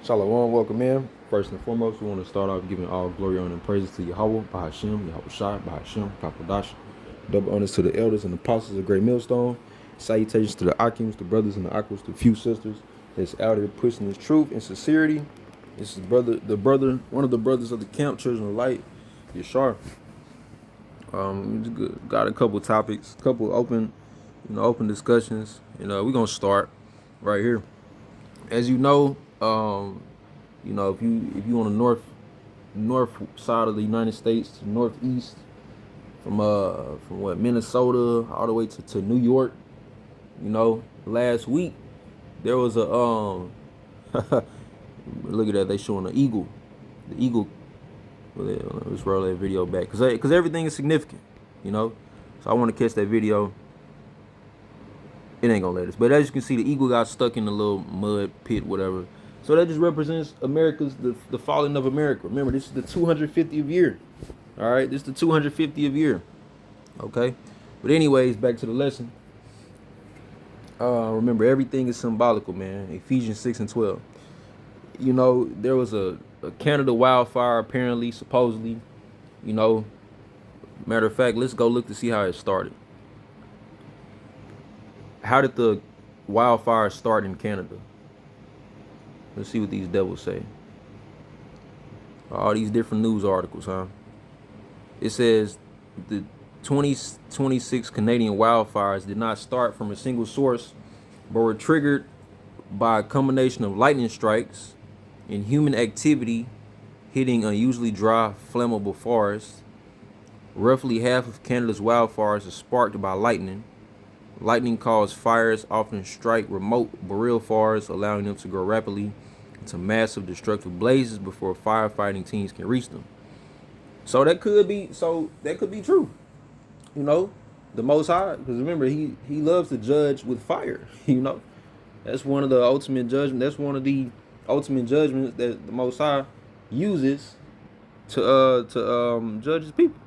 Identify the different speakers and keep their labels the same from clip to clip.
Speaker 1: Shalom, welcome in. First and foremost, we want to start off giving all glory, honor, and praises to Yahweh, Bahashem, Yahweh Shai, Bahashem, Kakodash. Double honors to the elders and apostles of Great Millstone. Salutations to the Akims, the brothers and the Aquas, the few sisters that's out here pushing this truth and sincerity. This is one of the brothers of the camp, Children of Light, Yashar. Got a couple topics, couple open discussions, and we're gonna start right here. As you know, if you on the north side of the United States to northeast, from what, Minnesota all the way to New York, last week there was a look at that, they showing the eagle. Let's roll that video back because everything is significant, so I want to catch that video. It ain't gonna let us, but as you can see, the eagle got stuck in a little mud pit, whatever. So that just represents the falling of America. Remember, this is the 250th year. All right, this is the 250th year. Okay, but anyways, back to the lesson. Remember, everything is symbolical, man. Ephesians 6:12. There was a Canada wildfire, apparently, supposedly. Matter of fact, let's go look to see how it started. How did the wildfire start in Canada? Let's see what these devils say. All these different news articles, huh? It says the 2026 Canadian wildfires did not start from a single source, but were triggered by a combination of lightning strikes and human activity hitting unusually dry, flammable forests. Roughly half of Canada's wildfires are sparked by lightning. Lightning caused fires often strike remote boreal forests, allowing them to grow rapidly into massive destructive blazes before firefighting teams can reach them. So that could be true. The Most High, because remember, he loves to judge with fire. That's one of the ultimate judgment. That's one of the ultimate judgments that the Most High uses to judge his people.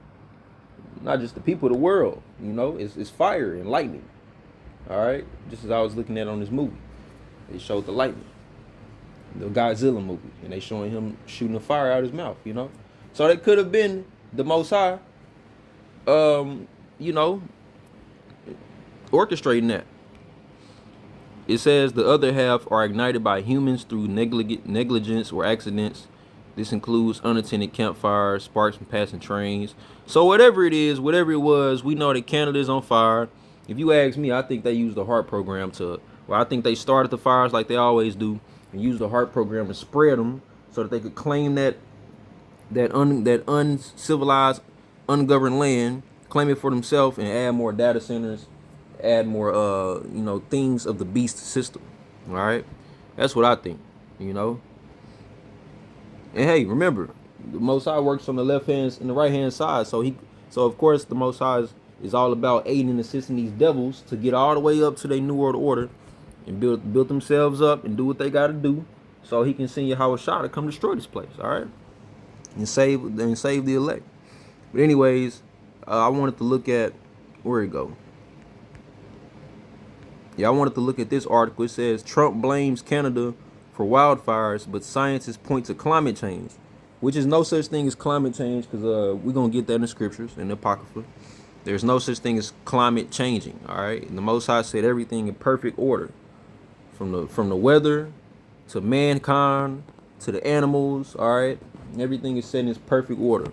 Speaker 1: Not just the people of the world. It's fire and lightning. All right, just as I was looking at on this movie, they showed the lightning, the Godzilla movie, and they showing him shooting a fire out his mouth. So that could have been the Most High, orchestrating that. It says the other half are ignited by humans through negligence or accidents. This includes unattended campfires, sparks from passing trains. So whatever it is, whatever it was, we know that Canada is on fire. If you ask me, I think they used the HART program I think they started the fires like they always do and used the HART program to spread them so that they could claim that uncivilized, ungoverned land, claim it for themselves, and add more data centers, add more, things of the beast system. All right, that's what I think. And hey, remember, the Most High works on the left hand and the right hand side. So of course the Most High is all about aiding and assisting these devils to get all the way up to their new world order and build themselves up and do what they got to do, so he can send Yahweh Shai to come destroy this place. All right, and save the elect. But anyways, I wanted to look at where it go. I wanted to look at this article. It says Trump blames Canada for wildfires, but scientists point to climate change, which is no such thing as climate change, because we're going to get that in the scriptures, in the Apocrypha. There's no such thing as climate changing, all right? And the Most High said everything in perfect order, from the weather to mankind to the animals, all right? Everything is set in its perfect order.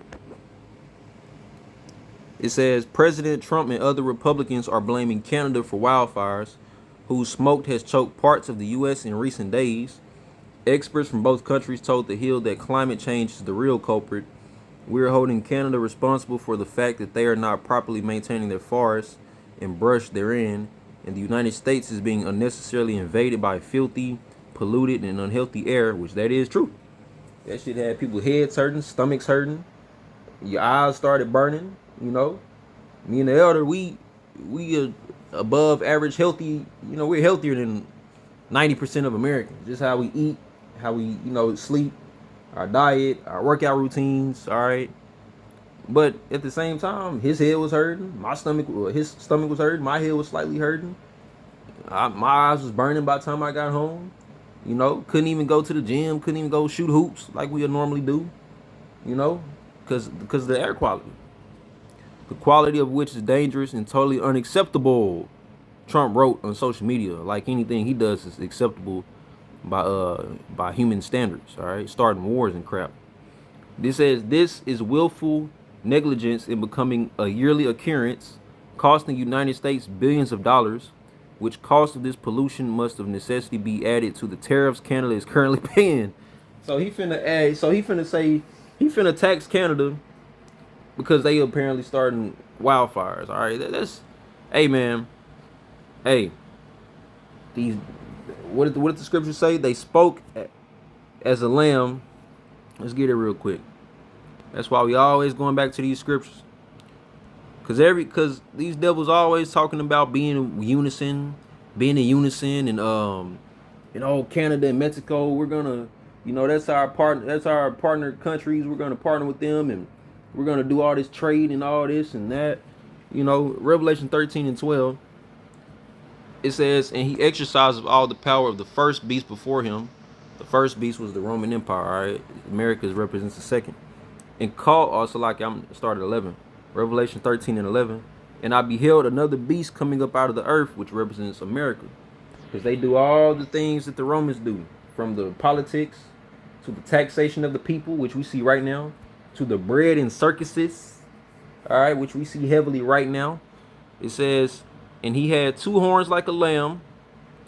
Speaker 1: It says President Trump and other Republicans are blaming Canada for wildfires, whose smoke has choked parts of the U.S. in recent days. Experts from both countries told The Hill that climate change is the real culprit. We are holding Canada responsible for the fact that they are not properly maintaining their forests and brush therein, and the United States is being unnecessarily invaded by filthy, polluted, and unhealthy air, which that is true. That shit had people's heads hurting, stomachs hurting, your eyes started burning. Me and the elder, we are above average healthy. We're healthier than 90% of Americans. Just how we eat, how we sleep, our diet, our workout routines, all right? But at the same time, his head was hurting, his stomach was hurting, my head was slightly hurting. My eyes was burning by the time I got home. You know, couldn't even go to the gym, couldn't even go shoot hoops like we would normally do. You know, because of the air quality, the quality of which is dangerous and totally unacceptable. Trump wrote on social media, like anything he does is acceptable by human standards. All right, starting wars and crap. This says this is willful negligence in becoming a yearly occurrence, costing United States billions of dollars, which cost of this pollution must of necessity be added to the tariffs Canada is currently paying. So he finna add. So he finna say he finna tax Canada because they apparently starting wildfires. All right, that's hey man, hey these what did the scripture say? They spoke as a lamb. Let's get it real quick. That's why we always going back to these scriptures. Cause these devils always talking about being in unison, and Canada and Mexico, we're gonna, that's our partner countries. We're gonna partner with them, and we're gonna do all this trade and all this and that. Revelation 13 and 12. It says, and he exercised all the power of the first beast before him. The first beast was the Roman Empire. All right, America represents the second. And called also, like I'm started 11. Revelation 13 and 11. And I beheld another beast coming up out of the earth, which represents America. Because they do all the things that the Romans do. From the politics, to the taxation of the people, which we see right now, to the bread and circuses, all right, which we see heavily right now. It says, and he had two horns like a lamb.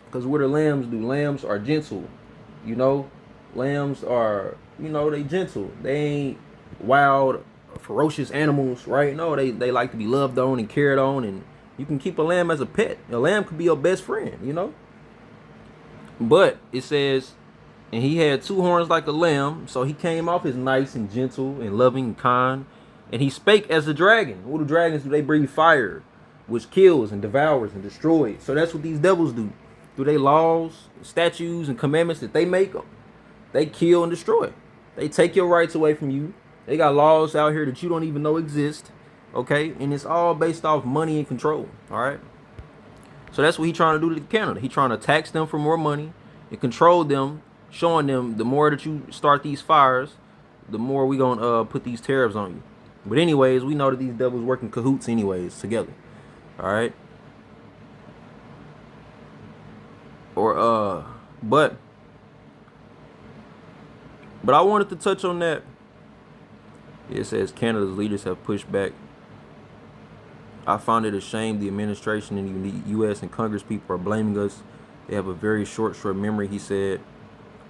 Speaker 1: Because what do lambs do? Lambs are gentle. Lambs are, they gentle. They ain't wild, ferocious animals, right? No, they like to be loved on and cared on, and you can keep a lamb as a pet. A lamb could be your best friend. But it says, and he had two horns like a lamb, so he came off as nice and gentle and loving and kind, and he spake as a dragon. What do dragons do? They breathe fire, which kills and devours and destroys. So that's what these devils do. Through their laws, statutes, and commandments that they make, they kill and destroy. They take your rights away from you. They got laws out here that you don't even know exist, okay? And it's all based off money and control, all right? So that's what he's trying to do to Canada. He's trying to tax them for more money and control them, showing them the more that you start these fires, the more we gonna put these tariffs on you. But anyways, we know that these devils work in cahoots anyways together, all right? But I wanted to touch on that. It says Canada's leaders have pushed back. I find it a shame the administration and the U.S. and Congress people are blaming us. They have a very short memory, he said.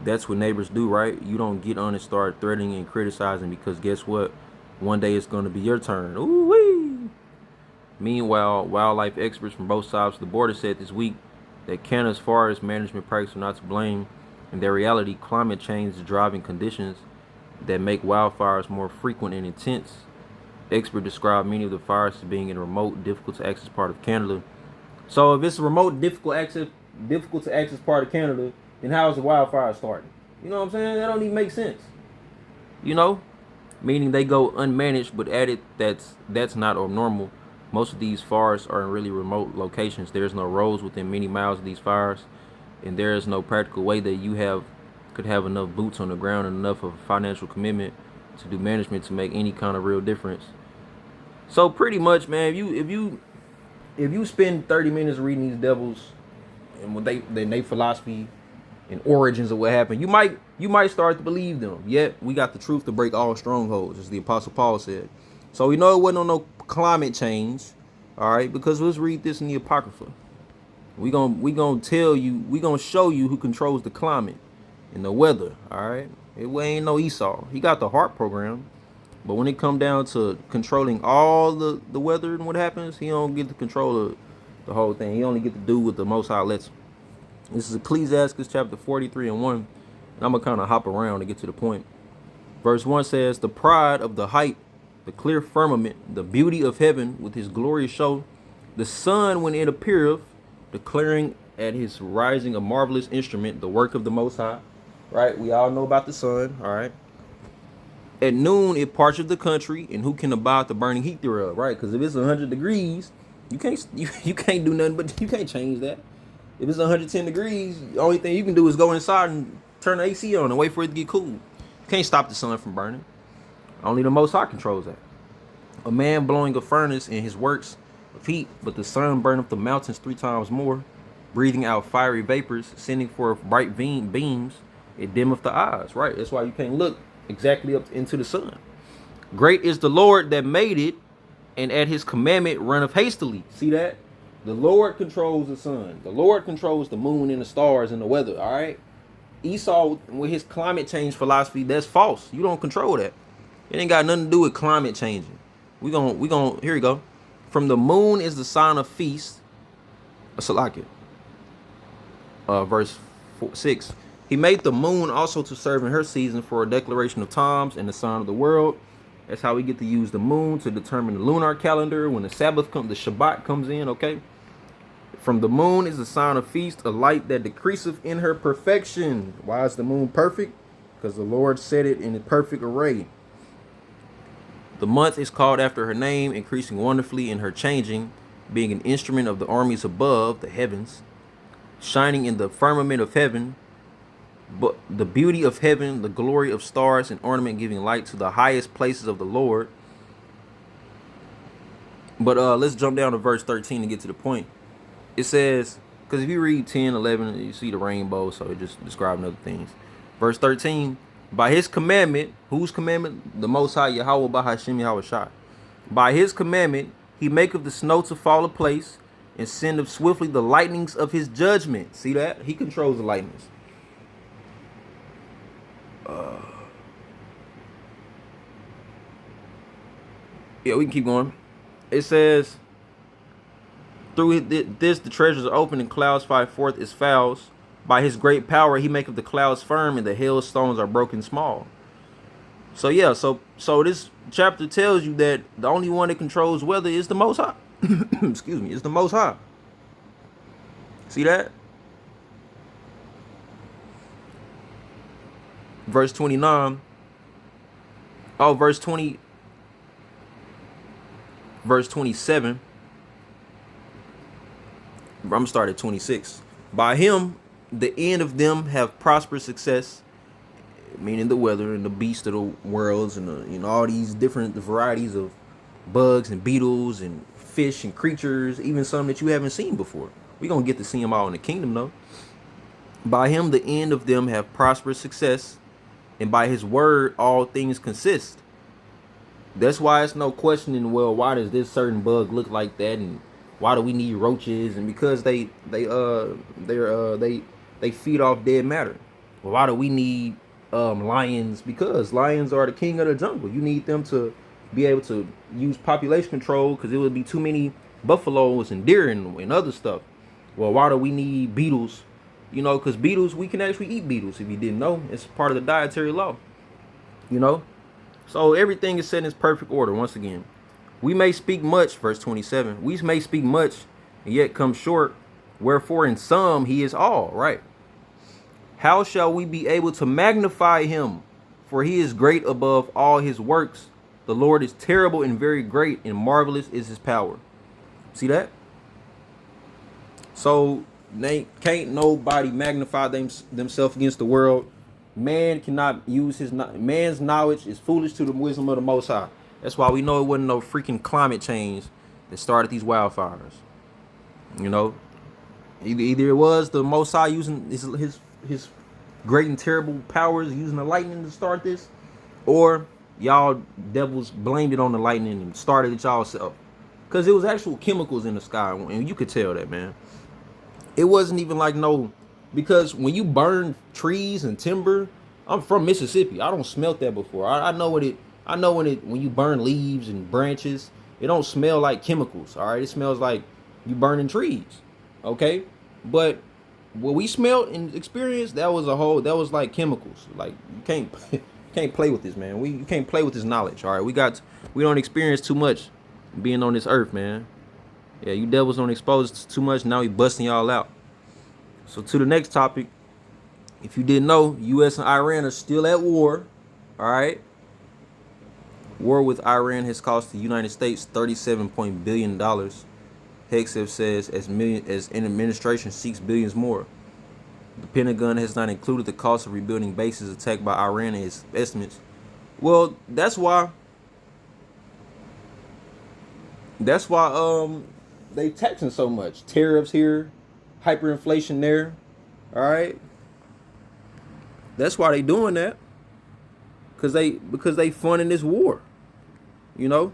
Speaker 1: That's what neighbors do, right? You don't get on and start threatening and criticizing because guess what? One day it's going to be your turn. Ooh-wee. Meanwhile, wildlife experts from both sides of the border said this week that Canada's forest management practices are not to blame. In their reality, climate change is driving conditions that make wildfires more frequent and intense. Experts describe many of the fires as being in a remote, difficult to access part of Canada. So if it's a remote, difficult to access part of Canada, then how is the wildfire starting? You know what I'm saying? That don't even make sense. Meaning they go unmanaged, but added that's not normal. Most of these fires are in really remote locations. There's no roads within many miles of these fires, and there is no practical way that you could have enough boots on the ground and enough of a financial commitment to do management to make any kind of real difference. So pretty much, man, if you spend 30 minutes reading these devils and what they philosophy and origins of what happened, you might start to believe them. Yet we got the truth to break all strongholds, as the Apostle Paul said. So we know it wasn't on no climate change, all right? Because let's read this in the Apocrypha. We gonna tell you, we gonna show you who controls the climate and the weather, all right? It ain't no Esau. He got the HARP program, but when it come down to controlling all the weather and what happens, he don't get to control the whole thing. He only get to do what the Most High lets him. This is Ecclesiastes chapter 43 and 1. And I'm gonna kind of hop around to get to the point. Verse 1 says, the pride of the height, the clear firmament, the beauty of heaven with his glorious show, the sun when it appeareth, declaring at his rising a marvelous instrument, the work of the Most High. Right? We all know about the sun. All right. At noon, it parcheth the country, and who can abide the burning heat thereof? Right? Because if it's 100 degrees, you can't do nothing, but you can't change that. If it's 110 degrees, the only thing you can do is go inside and turn the AC on and wait for it to get cool. You can't stop the sun from burning. Only the Most High controls that. A man blowing a furnace in his works of heat, but the sun burneth the mountains 3 times more, breathing out fiery vapors, sending forth bright beams. It dimmeth the eyes. Right. That's why you can't look exactly up into the sun. Great is the Lord that made it, and at his commandment runneth hastily. See that? The Lord controls the sun. The Lord controls the moon and the stars and the weather. All right. Esau, with his climate change philosophy, that's false. You don't control that. It ain't got nothing to do with climate changing. We gon' here we go. From the moon is the sign of feast. Salakia. Verse 6. He made the moon also to serve in her season for a declaration of times and the sign of the world. That's how we get to use the moon to determine the lunar calendar when the Sabbath comes, the Shabbat comes in, okay? From the moon is the sign of feast, a light that decreaseth in her perfection. Why is the moon perfect? Because the Lord set it in a perfect array. The month is called after her name, increasing wonderfully in her changing, being an instrument of the armies above, the heavens, shining in the firmament of heaven, but the beauty of heaven, the glory of stars and ornament, giving light to the highest places of the Lord. But let's jump down to verse 13 to get to the point. It says, because if you read 10, 11, you see the rainbow, so it just describing other things. Verse 13, by his commandment, whose commandment? The Most High Yahweh Bahashim Yahweh Shai. By his commandment, he maketh the snow to fall a place and sendeth swiftly the lightnings of his judgment. See that? He controls the lightnings. Yeah, we can keep going. It says, through this the treasures are open and clouds fly forth its fowls. By his great power he maketh the clouds firm and the hailstones are broken small. So yeah, so this chapter tells you that the only one that controls weather is the Most High. Excuse me, is the Most High. See that? Verse 29. Oh, verse 20. Verse 27. I'm gonna start at 26. By him, the end of them have prosperous success, meaning the weather and the beast of the worlds and all these different varieties of bugs and beetles and fish and creatures, even some that you haven't seen before. We're gonna get to see them all in the kingdom though. By him, the end of them have prosperous success, and by his word all things consist. That's why it's no questioning, well, why does this certain bug look like that, and why do we need roaches? And because they feed off dead matter. Well, why do we need lions? Because lions are the king of the jungle. You need them to be able to use population control, because it would be too many buffaloes and deer and other stuff. Well, why do we need beetles? Because beetles, we can actually eat beetles. If you didn't know, it's part of the dietary law. So everything is set in its perfect order. Once again, we may speak much, verse 27. We may speak much and yet come short. Wherefore in some he is all. Right. How shall we be able to magnify him? For he is great above all his works. The Lord is terrible and very great, and marvelous is his power. See that? So can't nobody magnify themselves against the world. Man cannot use man's knowledge is foolish to the wisdom of the Most High. That's why we know it wasn't no freaking climate change that started these wildfires. Either it was the Most High using his great and terrible powers, using the lightning to start this, or y'all devils blamed it on the lightning and started it y'all self. Because it was actual chemicals in the sky, and you could tell that, man. It wasn't even like because when you burn trees and timber, I'm from Mississippi. I don't smelt that before. I know when you burn leaves and branches, it don't smell like chemicals. All right, it smells like you burning trees. Okay, but what we smelled and experienced, that was like chemicals. Like you can't play with this, man. You can't play with this knowledge. All right, we don't experience too much being on this earth, man. Yeah, you devils don't expose us too much. Now we busting y'all out. So to the next topic, if you didn't know, U.S. and Iran are still at war. All right. War with Iran has cost the United States $37 billion. Hegseth says, as an administration seeks billions more. The Pentagon has not included the cost of rebuilding bases attacked by Iran in its estimates. Well, that's why they taxing so much. Tariffs here, hyperinflation there. All right. That's why they doing that. Because they funding this war. You know?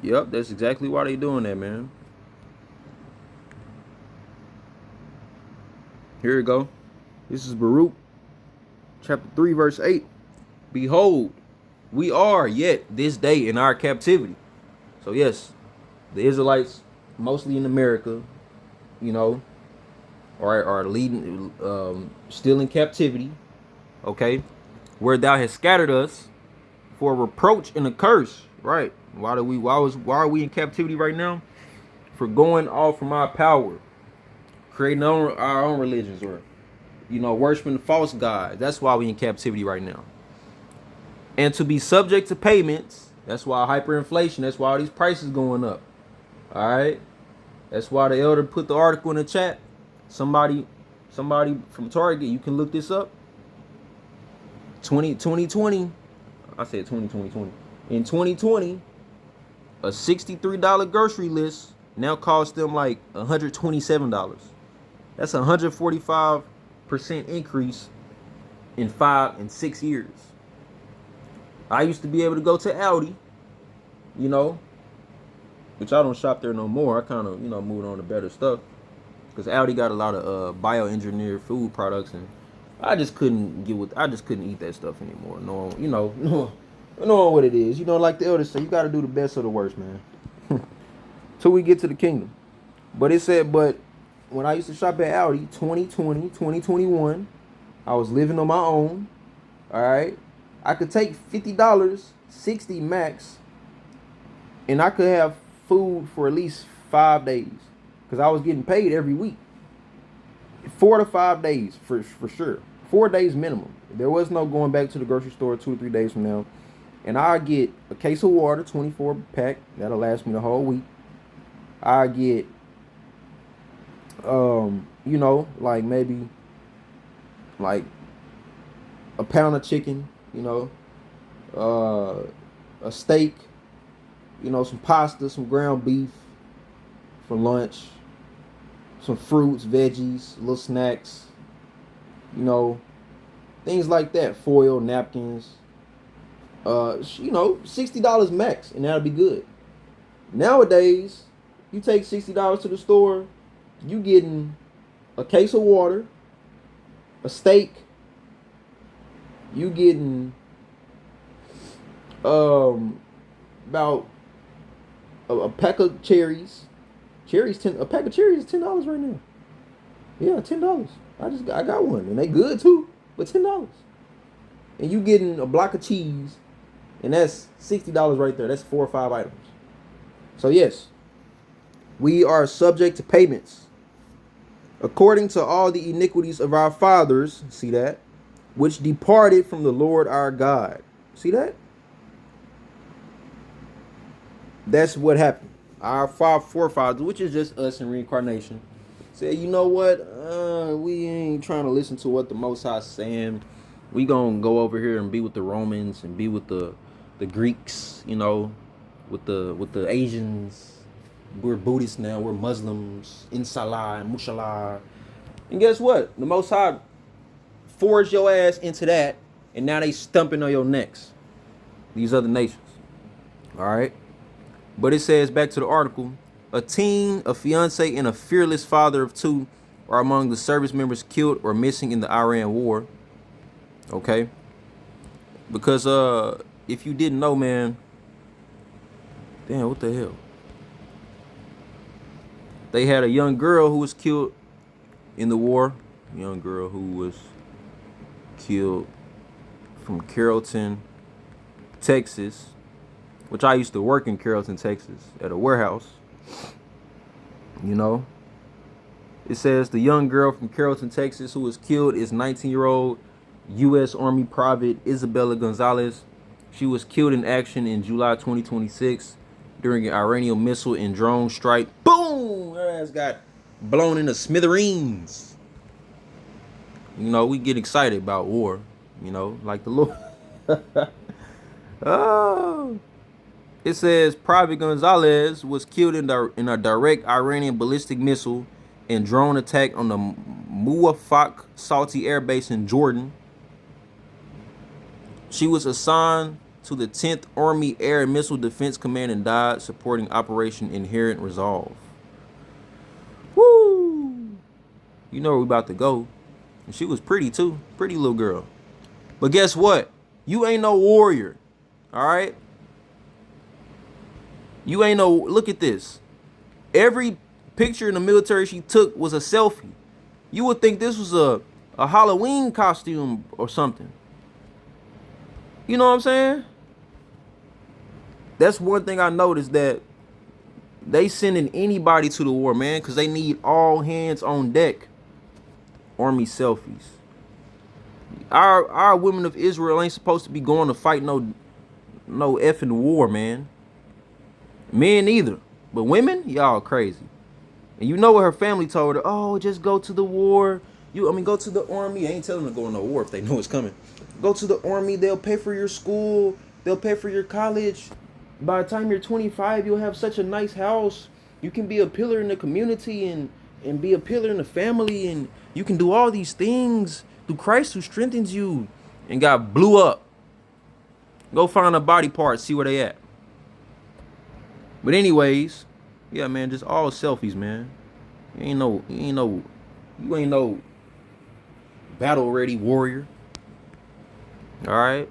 Speaker 1: Yep, that's exactly why they doing that, man. Here we go. This is Baruch, chapter 3, verse 8. Behold, we are yet this day in our captivity. So yes, the Israelites, mostly in America, you know, are leading, still in captivity. Okay, where thou hast scattered us for a reproach and a curse. Right? Why are we in captivity right now? For going off from our power, creating our own religions, or worshiping false gods. That's why we in captivity right now. And to be subject to payments. That's why hyperinflation. That's why all these prices going up. All right. That's why the elder put the article in the chat. Somebody from Target, you can look this up. 2020. I said 2020. In 2020, a $63 grocery list now costs them like $127. That's a 145% increase in 5 and 6 years. I used to be able to go to Aldi, which I don't shop there no more. I kind of, moved on to better stuff. Because Aldi got a lot of bioengineered food products, and I just couldn't eat that stuff anymore. Knowing what it is. Like the elders say, you got to do the best of the worst, man. Till we get to the kingdom. But it said, but when I used to shop at Aldi, 2020, 2021, I was living on my own. All right. I could take $50, $60 max, and I could have food for at least 5 days. Because I was getting paid every week. 4 to 5 days for sure. 4 days minimum. There was no going back to the grocery store 2 or 3 days from now. And I get a case of water, 24 pack. That'll last me the whole week. I get, like maybe like a pound of chicken, a steak, some pasta, some ground beef for lunch, some fruits, veggies, little snacks, things like that. Foil, napkins, $60 max, and that'll be good. Nowadays, you take $60 to the store, you getting a case of water, a steak, you getting about a pack of cherries. A pack of cherries is $10 right now. Yeah, $10. I got one, and they good too, but $10. And you getting a block of cheese, and that's $60 right there. That's 4 or 5 items. So yes, we are subject to payments according to all the iniquities of our fathers. See that? Which departed from the Lord our God. See that? That's what happened. Our forefathers, which is just us in reincarnation, said, you know what? We ain't trying to listen to what the Most High is saying. We gonna go over here and be with the Romans and be with the Greeks, with the Asians. We're Buddhists now. We're Muslims. Inshallah and Mushallah. And guess what? The Most High forged your ass into that, and now they stumping on your necks. These other nations. All right. But it says, back to the article, a teen, a fiance, and a fearless father of 2 are among the service members killed or missing in the Iran war. Okay. Because if you didn't know, man, damn, what the hell? They had a young girl who was killed in the war. A young girl who was killed from Carrollton, Texas, which I used to work in Carrollton, Texas, at a warehouse. It says the young girl from Carrollton, Texas, who was killed is 19-year-old U.S. Army Private Isabella Gonzalez. She was killed in action in July 2026 during an Iranian missile and drone strike. Boom! Her ass got blown into smithereens. You know, we get excited about war. You know, like the Lord. Oh. It says Private Gonzalez was killed in a direct Iranian ballistic missile and drone attack on the Muwafaq Salty Air Base in Jordan. She was assigned to the 10th Army Air and Missile Defense Command and died supporting Operation Inherent Resolve. Woo! You know where we about to go. And she was pretty too. Pretty little girl. But guess what? You ain't no warrior. Alright? You ain't no... Look at this. Every picture in the military she took was a selfie. You would think this was a Halloween costume or something. You know what I'm saying? That's one thing I noticed, that they sending anybody to the war, man, because they need all hands on deck. Army selfies. Our women of Israel ain't supposed to be going to fight no effing war, man. Men either. But women, y'all crazy. And you know what her family told her? Oh, just go to the war. Go to the army. I ain't telling them to go in no war if they know it's coming. Go to the army. They'll pay for your school. They'll pay for your college. By the time you're 25, you'll have such a nice house. You can be a pillar in the community and be a pillar in the family. And you can do all these things through Christ who strengthens you. And got blew up. Go find a body part. See where they at. But anyways, yeah, man, just all selfies, man. You ain't no battle ready warrior. All right,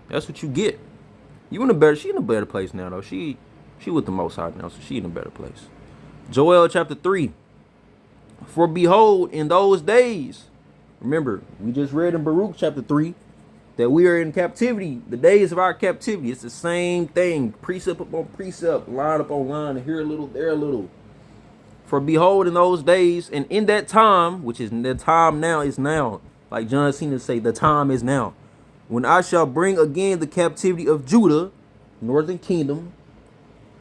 Speaker 1: that's what you get. She in a better place now though. She with the Most High now, so she in a better place. Joel chapter 3. For behold, in those days, remember we just read in Baruch chapter 3 that we are in captivity. The days of our captivity. It's the same thing. Precept upon precept, line upon line, here a little, there a little. For behold, in those days, and in that time, which is the time now is now, like John Cena say, the time is now, when I shall bring again the captivity of Judah, Northern Kingdom,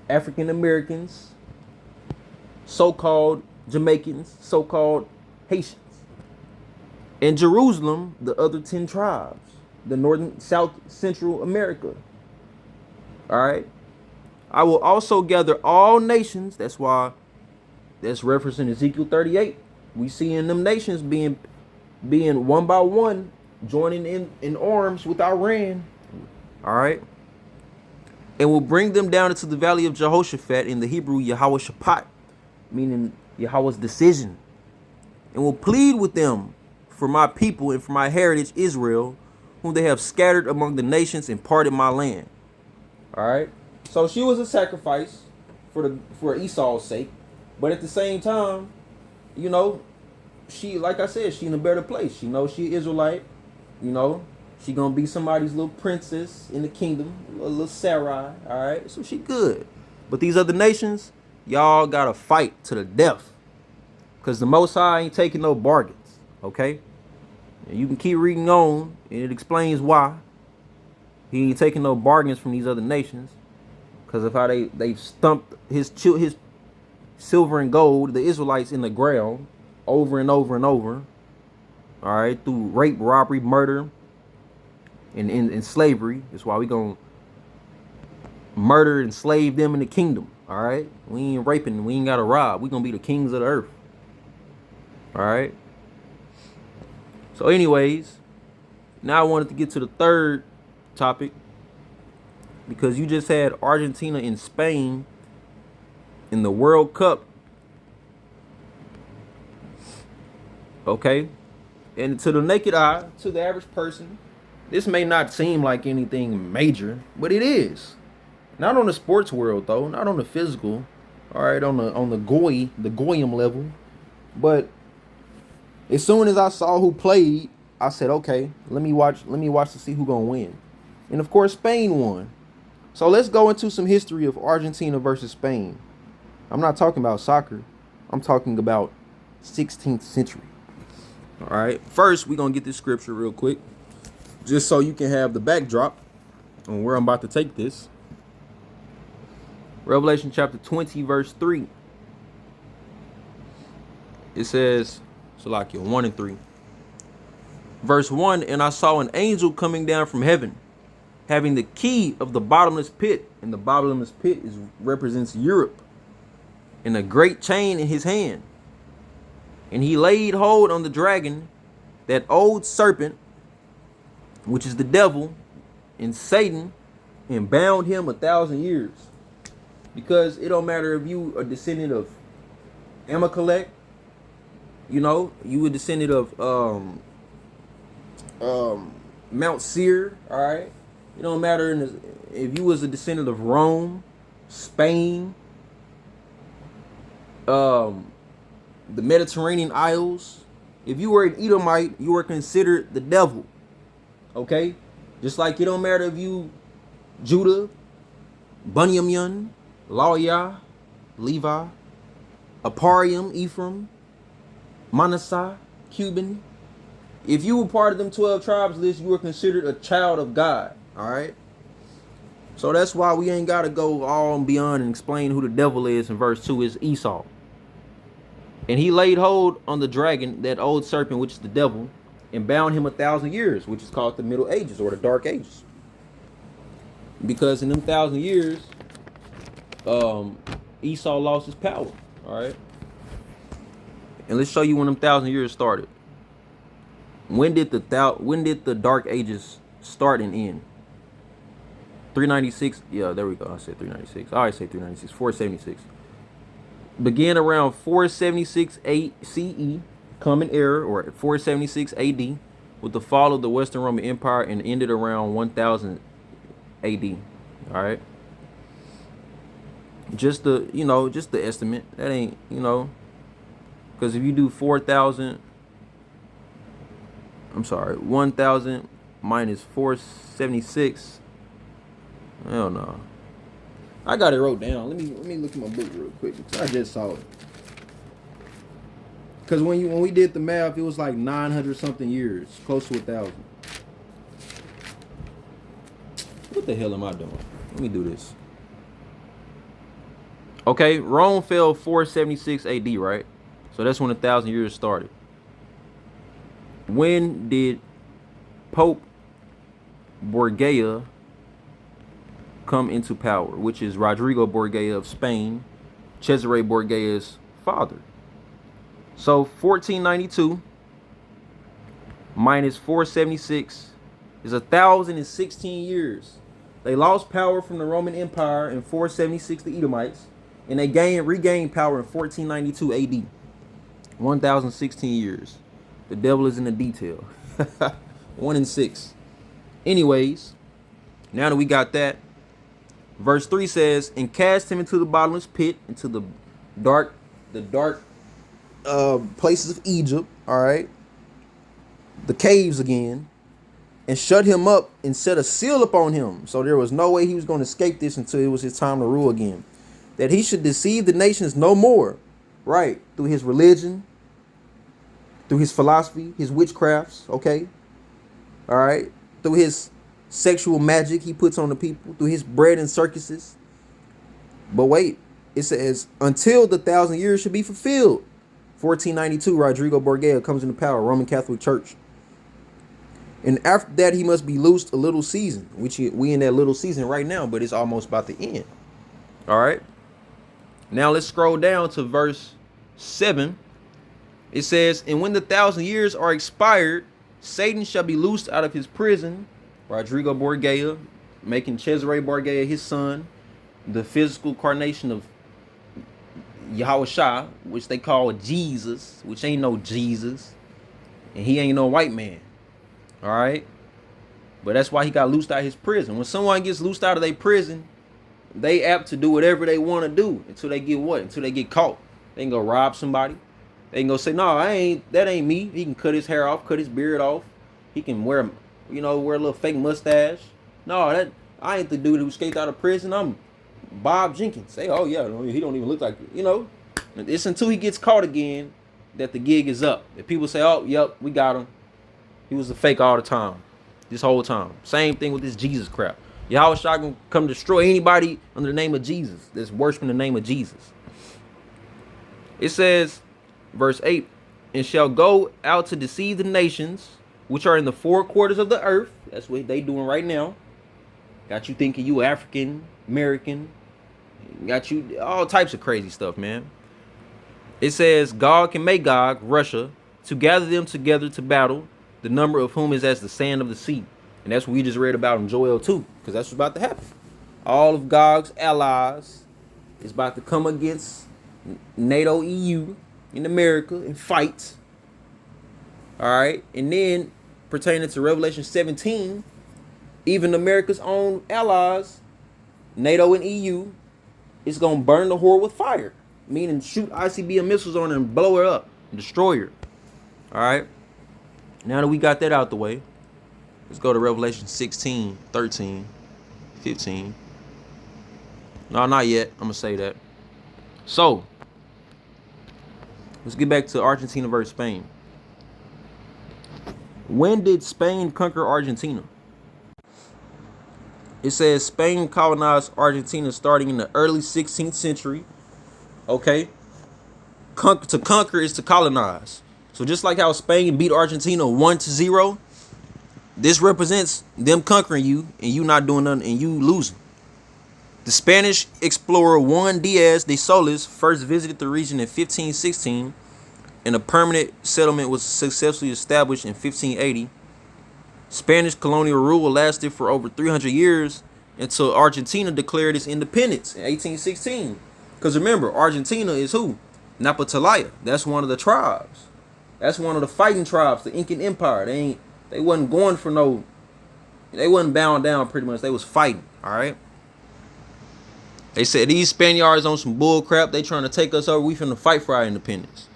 Speaker 1: African Americans, so-called Jamaicans, so-called Haitians, and Jerusalem, the other 10 tribes, the Northern, South, Central America. All right. I will also gather all nations. That's why that's referencing Ezekiel 38. We see in them nations being one by one joining in arms with Iran. All right. And will bring them down into the valley of Jehoshaphat, in the Hebrew Yahweh Shaphat, meaning Yahweh's decision, and will plead with them for my people and for my heritage Israel, whom they have scattered among the nations and parted my land. All right. So she was a sacrifice for Esau's sake, but at the same time, you know, she, like I said, she in a better place. She knows she Israelite. You know, she gonna be somebody's little princess in the kingdom, a little Sarai. All right. So she good. But these other nations, y'all gotta fight to the death, because the Most High ain't taking no bargains. Okay. And you can keep reading on, and it explains why he ain't taking no bargains from these other nations, because of how they stumped his silver and gold, the Israelites, in the ground over and over and over. All right, through rape, robbery, murder, and slavery. That's why we gonna murder and slave them in the kingdom. All right, we ain't raping, we ain't gotta rob. We gonna be the kings of the earth. All right. So anyways, now I wanted to get to the third topic, because you just had Argentina and Spain in the World Cup. Okay. And to the naked eye, to the average person, this may not seem like anything major, but it is. Not on the sports world though, not on the physical. All right, on the goyim level. But as soon as I saw who played, I said, okay, let me watch to see who gonna win. And of course, Spain won. So let's go into some history of Argentina versus Spain. I'm not talking about soccer. I'm talking about 16th century. All right. First, we're going to get this scripture real quick. just so you can have the backdrop on where I'm about to take this. Revelation chapter 20, verse 3. It says, Salakia 1 and 3. Verse 1, and I saw an angel coming down from heaven, having the key of the bottomless pit, and the bottomless pit represents Europe, and a great chain in his hand. And he laid hold on the dragon, that old serpent, which is the devil, and Satan, and bound him 1,000 years. Because it don't matter if you are descendant of Amalek, you know, you a descendant of Mount Seir, all right? It don't matter if you was a descendant of Rome, Spain, the Mediterranean Isles. If you were an Edomite, you were considered the devil, okay? Just like it don't matter if you Judah, Bunyamin, Lawya, Levi, Aparium, Ephraim, Manasseh, Cuban. If you were part of them 12 tribes list, you were considered a child of God, all right? So that's why we ain't got to go all and beyond and explain who the devil is in verse 2 is Esau. And he laid hold on the dragon, that old serpent, which is the devil, and bound him 1,000 years, which is called the Middle Ages or the Dark Ages. Because in them 1,000 years, Esau lost his power, all right? And let's show you when them 1,000 years started. When did the Dark Ages start and end? 396. Yeah, there we go. I said 396. I always say 396. 476. Began around 476 CE, Common Era, or 476 AD, with the fall of the Western Roman Empire, and ended around 1000 AD. All right. Just the estimate. That ain't, because if you do 1000 minus 476. Hell no. I got it wrote down. Let me look at my book real quick because I just saw it. Because when we did the math, it was like 900 something years, close to 1,000. What the hell am I doing? Let me do this. Okay, Rome fell 476 AD, right? So that's when 1,000 years started. When did Pope Borgia come into power, which is Rodrigo Borgia of Spain, Cesare Borgia's father? So 1492 minus 476 is 1,016 years. They lost power from the Roman Empire in 476, the Edomites, and they regained power in 1492 AD. 1,016 years. The devil is in the detail. 1 and 6. Anyways, now that we got that, verse 3 says, and cast him into the bottomless pit, into the dark places of Egypt, all right, the caves again, and shut him up and set a seal upon him. So there was no way he was going to escape this until it was his time to rule again. That he should deceive the nations no more, right, through his religion, through his philosophy, his witchcrafts, okay, all right, through his sexual magic he puts on the people, through his bread and circuses. But wait, it says, until the 1,000 years should be fulfilled. 1492, Rodrigo Borgia comes into power, Roman Catholic Church. And after that, he must be loosed a little season, which we in that little season right now, but it's almost about to end. All right. Now let's scroll down to verse 7. It says, and when the 1,000 years are expired, Satan shall be loosed out of his prison. Rodrigo Borgia, making Cesare Borgia his son, the physical carnation of Yahushua, which they call Jesus, which ain't no Jesus, and he ain't no white man. All right, but that's why he got loosed out of his prison. When someone gets loosed out of their prison, they apt to do whatever they want to do until they get what? Until they get caught. They can go rob somebody. They can go say, no, that ain't me. He can cut his hair off, cut his beard off. He can wear a little fake mustache. No, I ain't the dude who escaped out of prison. I'm Bob Jenkins. Say, oh yeah, he don't even look like it. It's until he gets caught again that the gig is up. If people say, oh, yep, we got him. He was a fake all the time. this whole time. Same thing with this Jesus crap. Yahweh Shah gonna come destroy anybody under the name of Jesus that's worshiping the name of Jesus. It says, verse 8, and shall go out to deceive the nations which are in the four quarters of the earth. That's what they doing right now. Got you thinking you African, American. Got you all types of crazy stuff, man. It says, Gog and Magog, Russia, to gather them together to battle, the number of whom is as the sand of the sea. And that's what we just read about in Joel 2, because that's what's about to happen. All of Gog's allies is about to come against NATO, EU, in America and fight. All right. And then pertaining to Revelation 17, even America's own allies, NATO and EU, is going to burn the whore with fire. Meaning shoot ICBM missiles on her and blow her up, and destroy her. All right. Now that we got that out the way, let's go to Revelation 16, 13, 15. No, not yet. I'm going to say that. So, let's get back to Argentina versus Spain. When did Spain conquer Argentina? It says Spain colonized Argentina starting in the early 16th century. Okay. To conquer is to colonize. So just like how Spain beat Argentina 1-0, this represents them conquering you and you not doing nothing and you losing. The Spanish explorer Juan Diaz de Solis first visited the region in 1516, and a permanent settlement was successfully established in 1580. Spanish colonial rule lasted for over 300 years until Argentina declared its independence in 1816. Because remember, Argentina is who? Napatalaya. That's one of the tribes. That's one of the fighting tribes, the Incan Empire. They wasn't going for no, they wasn't bowing down pretty much. They was fighting, all right? They said these Spaniards on some bull crap. They trying to take us over. We finna fight for our independence.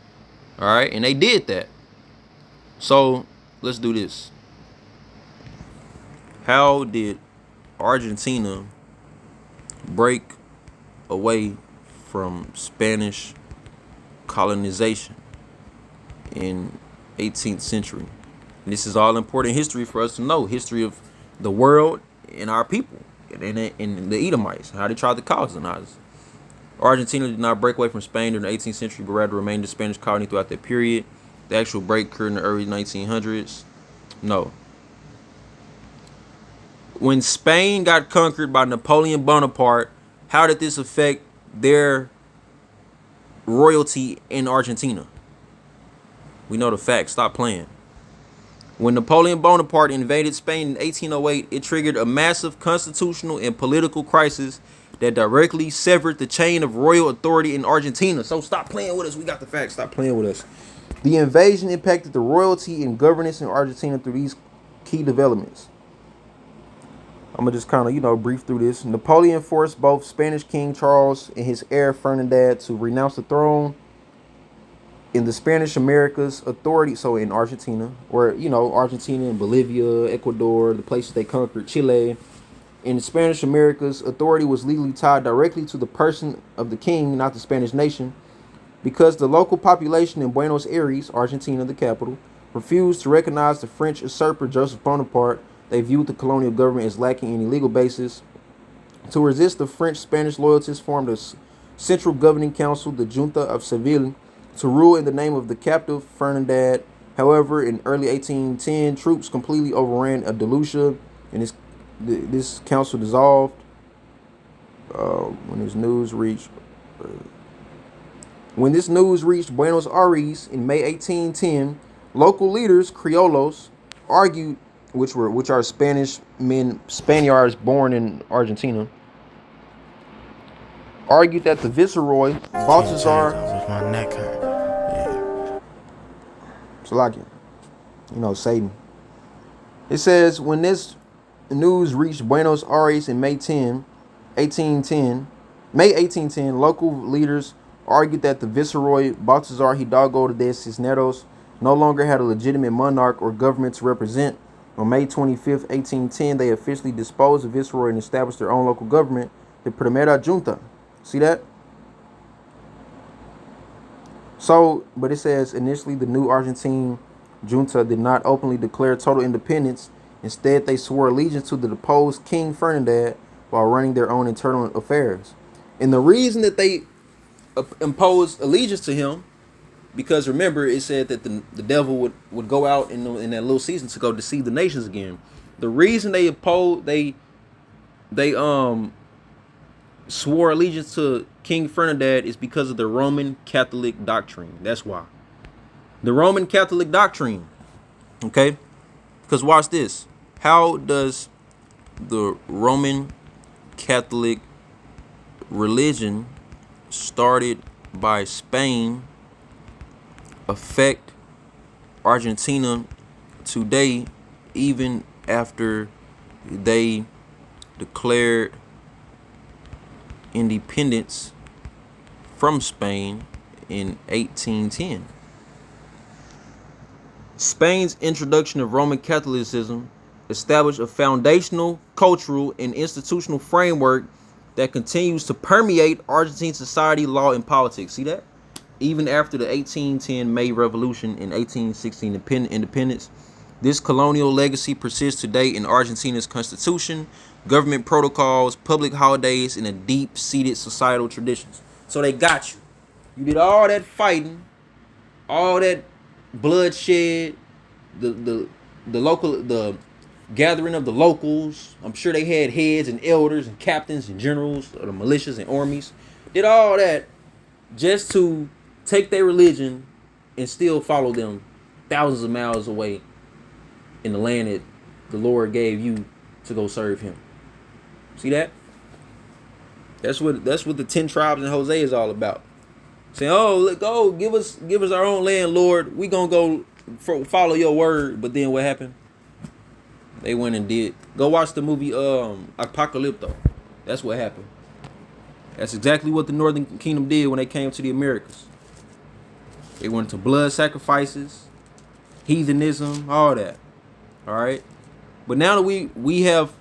Speaker 1: All right, and they did that. So let's do this. How did Argentina break away from Spanish colonization in 18th century? And this is all important history for us to know. History of the world and our people and the Edomites, how they tried to colonize us. Argentina did not break away from Spain during the 18th century, but rather remained a Spanish colony throughout that period. The actual break occurred in the early 1900s. No. When Spain got conquered by Napoleon Bonaparte, how did this affect their royalty in Argentina? We know the facts. Stop playing. When Napoleon Bonaparte invaded Spain in 1808, it triggered a massive constitutional and political crisis that directly severed the chain of royal authority in Argentina. So stop playing with us. We got the facts. Stop playing with us. The invasion impacted the royalty and governance in Argentina through these key developments. I'm going to just kind of, brief through this. Napoleon forced both Spanish King Charles and his heir Ferdinand to renounce the throne. In the Spanish Americas, authority, so in Argentina, or, Argentina and Bolivia, Ecuador, the places they conquered, Chile. In the Spanish Americas, authority was legally tied directly to the person of the king, not the Spanish nation. Because the local population in Buenos Aires, Argentina, the capital, refused to recognize the French usurper Joseph Bonaparte, they viewed the colonial government as lacking any legal basis. To resist the French-Spanish loyalists formed a central governing council, the Junta of Seville, to rule in the name of the captive Ferdinand. However, in early 1810, troops completely overran Andalusia, and this council dissolved. When this news reached Buenos Aires in May 1810, local leaders, criollos, argued, which are Spaniards born in Argentina, argued that the viceroy Balthazar Satan. It says when this news reached Buenos Aires in May 1810, local leaders argued that the viceroy Balthazar Hidalgo de Cisneros no longer had a legitimate monarch or government to represent. On May 25th, 1810, they officially disposed of viceroy and established their own local government, the Primera Junta. See that? So, but it says initially the new Argentine junta did not openly declare total independence. Instead, they swore allegiance to the deposed King Ferdinand while running their own internal affairs. And the reason that they imposed allegiance to him, because remember, it said that the devil would go out in that little season to go deceive the nations again. The reason they swore allegiance to King Ferdinand is because of the Roman Catholic doctrine. That's why. The Roman Catholic doctrine. Okay? Because watch this. How does the Roman Catholic religion started by Spain affect Argentina today, even after they declared independence from Spain in 1810? Spain's introduction of Roman Catholicism established a foundational cultural and institutional framework that continues to permeate Argentine society, law, and politics. See that? Even after the 1810 May Revolution and 1816 independence, this colonial legacy persists today in Argentina's constitution, government protocols, public holidays, and a deep-seated societal traditions. So they got you. You did all that fighting, all that bloodshed, the gathering of the locals. I'm sure they had heads and elders and captains and generals of the militias and armies. Did all that just to take their religion and still follow them thousands of miles away in the land that the Lord gave you to go serve him. See that? That's what the 10 tribes in Hosea is all about. Saying, oh, look, go give us our own land, Lord. We gonna go follow your word. But then what happened? They went and did. Go watch the movie Apocalypto. That's what happened. That's exactly what the Northern Kingdom did when they came to the Americas. They went to blood sacrifices, heathenism, all that. All right. But now that we have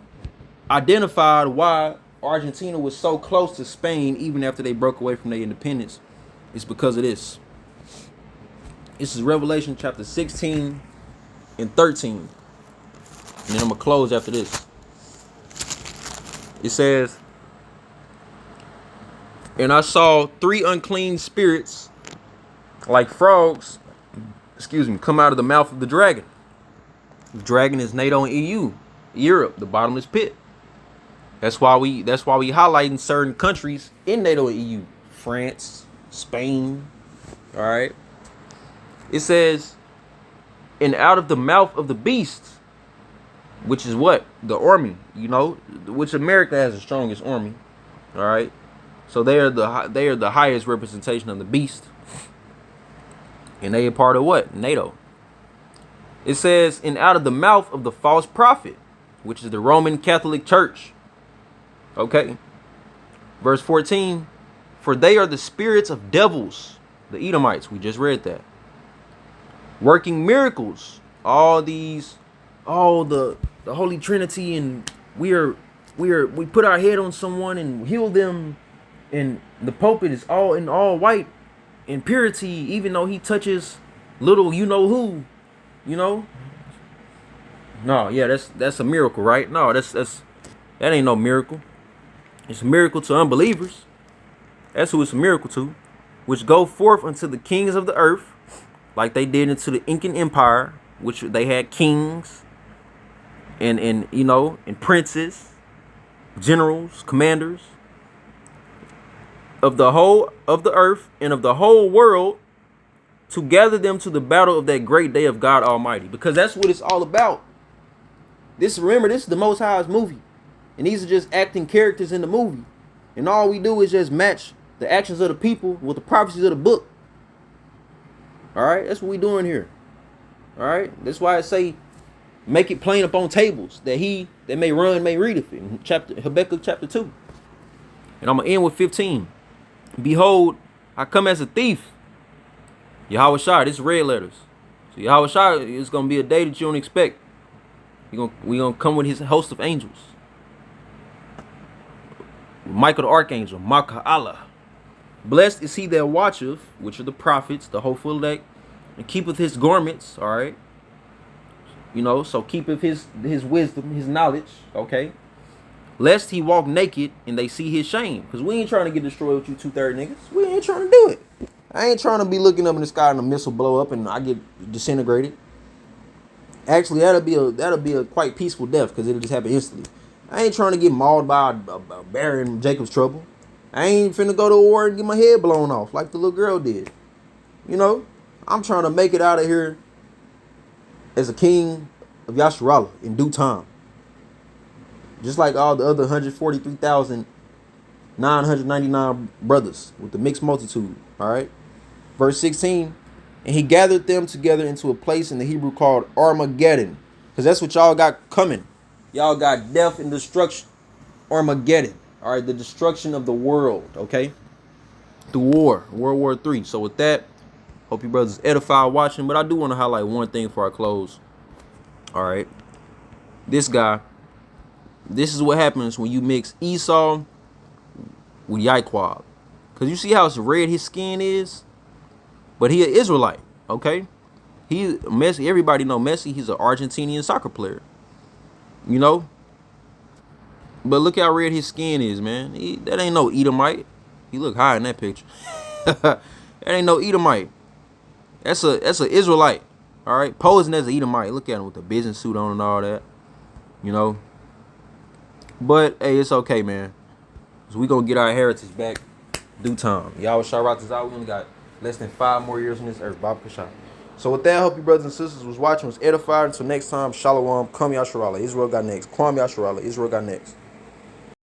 Speaker 1: identified why Argentina was so close to Spain even after they broke away from their independence, it's because of this. This is Revelation chapter 16 and 13. And then I'm going to close after this. It says, and I saw 3 unclean spirits like frogs, come out of the mouth of the dragon. The dragon is NATO and EU, Europe, the bottomless pit. That's why we highlighting certain countries in NATO and EU. France, Spain. All right. It says, and out of the mouth of the beast, which is what? The army, which America has the strongest army. All right. So they are the highest representation of the beast. And they are part of what? NATO. It says, and out of the mouth of the false prophet, which is the Roman Catholic Church. Okay. Verse 14, for they are the spirits of devils, the Edomites. We just read that. Working miracles. All the Holy Trinity, and we put our head on someone and heal them, and the pulpit is all in all white in purity, even though he touches little who. No, yeah, that's a miracle, right? No, that ain't no miracle. It's a miracle to unbelievers. That's who it's a miracle to, which go forth unto the kings of the earth, like they did into the Incan Empire, which they had kings and princes, generals, commanders of the whole of the earth and of the whole world, to gather them to the battle of that great day of God Almighty. Because that's what it's all about. Remember, this is the Most High's movie. And these are just acting characters in the movie. And all we do is just match the actions of the people with the prophecies of the book. All right? That's what we doing here. All right? That's why I say, make it plain upon tables, that he that may run may read of it. In Habakkuk chapter 2. And I'm going to end with 15. Behold, I come as a thief. Yahweh Shai, this is red letters. So Yahweh Shai, it's going to be a day that you don't expect. We're going to come with his host of angels. Michael the archangel, Maka'Allah. Blessed is he that watcheth, which are the prophets, the hopeful elect, and keepeth his garments, all right? You know, so keepeth his wisdom, his knowledge, okay? Lest he walk naked and they see his shame. Because we ain't trying to get destroyed with you 2/3 niggas. We ain't trying to do it. I ain't trying to be looking up in the sky and a missile blow up and I get disintegrated. Actually, that'll be a quite peaceful death because it'll just happen instantly. I ain't trying to get mauled by a bear in Jacob's trouble. I ain't finna go to war and get my head blown off like the little girl did. You know, I'm trying to make it out of here as a king of Yasharallah in due time. Just like all the other 143,999 brothers with the mixed multitude. All right. Verse 16. And he gathered them together into a place in the Hebrew called Armageddon. Because that's what y'all got coming. Y'all got death and destruction. Armageddon. All right. The destruction of the world. Okay. The war. World War III. So with that, hope you brothers edified watching. But I do want to highlight one thing before I close. All right. This guy. This is what happens when you mix Esau with Yaquab. Because you see how red his skin is? But he an Israelite, okay? He Messi, everybody know Messi, he's an Argentinian soccer player. You know? But look how red his skin is, man. That ain't no Edomite. He look high in that picture. That ain't no Edomite. That's a Israelite. All right? Posing as an Edomite. Look at him with the business suit on and all that. You know? But hey, it's okay, man. So we gonna get our heritage back due time. Y'all shout out to out. We only got less than 5 more years on this earth. Bob Kashah. So with that, I hope you brothers and sisters was watching, was edified. Until next time, Shalom. Kwam Yasharallah. Israel got next. Kwam Yasharallah. Israel got next.